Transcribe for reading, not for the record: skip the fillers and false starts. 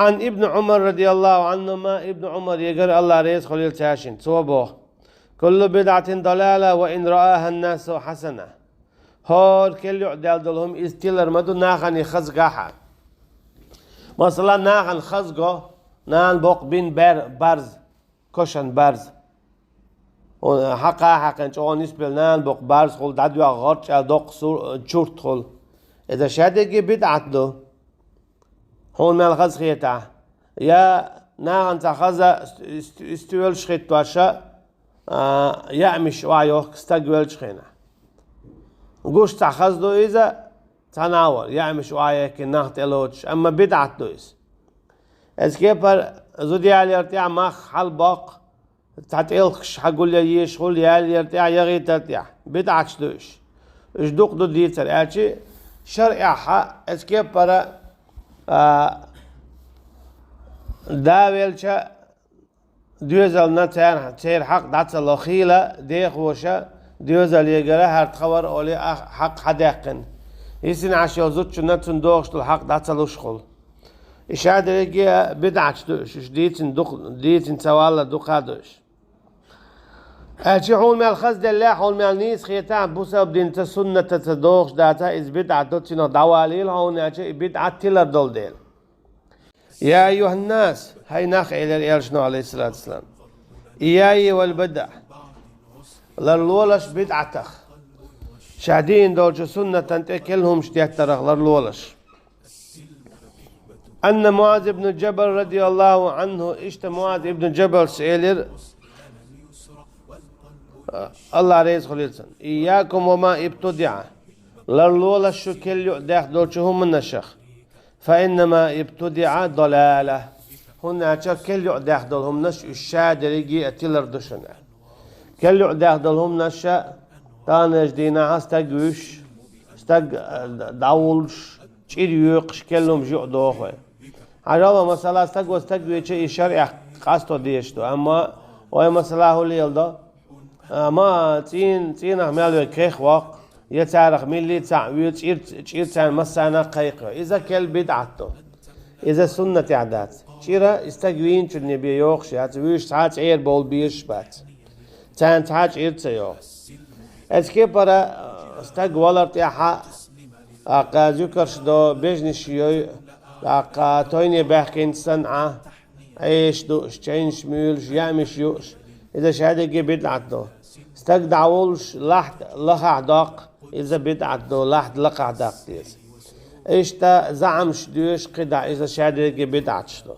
عن ابن عمر رضي الله عنهما ابن عمر يقول الله ريس خليل تاشين صوبه كل بدعة ضلالة وإن رآها الناس حسنة هور كل يعدل دلهم استيلر مدو ناخن يخزقها مثلا ناخن خزقه نان بوق بين برز كوشن برز حقا حقا چون نسبل نان بوق برز خل دادوا غرچ دوق چورت خل إذا شادي بدعة دو هون مال خز خيتا يا ناخن تخزا استويل شخيت واشا يعمش وعيوه استقبل شخينا قوش تخز دو إذا تناول يعمش وعيك النخت إلوش أما بدعة دويس اسكيبر زودي على يرتيع مخ حل باق تعتقلش حقول لي يشغل يالي يرتيع يغي ترتيع بدعة دويش اش دوق دو ديتر اشي شرع حق اسكيبر داويلشا دوزل نتير حق داتس الأخيلة ديخ وشا دوزل يجرى هرت خبر أولي حق حداقن يسين عشان زوج نتن دوغش الحق داتس الوشخل إشاد رجع بدعة دوش ديتن سوالا دوقادوش أشي حول مال خز دلله حول مال نيس خيتان بوسا بدين تسنة تدوغش داتا إز بدعة دوتشنا دواليل هون أشي بدعة تيلر دول ديل يا أيها الناس هاي ناخ إلى الإرشنا عليه الصلاة والسلام إياي والبدع لرلولش بدعتك شادين دولش سنة تنتكلهم شتيات ترغ لرلولش أن معاذ بن جبل رضي الله عنه إشت معاذ بن جبل سئلر الله رئيس خليلسن إياكم وما ابتدع لرلولش شكل يؤدخ دولشهم من الشخ فإنما ابتدع ضلالة هنا كل يؤدخ دولهم نش الشادر يجي أتيلر دشنا كل يؤدخ دولهم نش تانج دينا استجوش استج داولش تشيريوقش كلهم جو دوخه عجبا مثلا استجوش شيء شرع قاستو ديشتو أما وهي مثلا هو اللي يلدا ما تين أحمل كيخ واق يتعرف ملي تعويل تشير تان مسانا قيقه إذا كل بدعته إذا سنة عادات تشيرا استجوين شنو بيوخش يعتويش تعات عير بول بيش بات تان تعات عير تيوخ اسكي برا استجوالر تيحا أقا ذكرش دو بيجنشيو أقا تويني بحكين صنعة عيش دوش تشينش ميولش يعمش يوش إذا شهادة جي بدعته استجدعولش لحد لخع داق إذا بدعت دو لحد لقع داق ديز إيش تا زعمش دوش قدع إذا شهادة جي بدعتش دو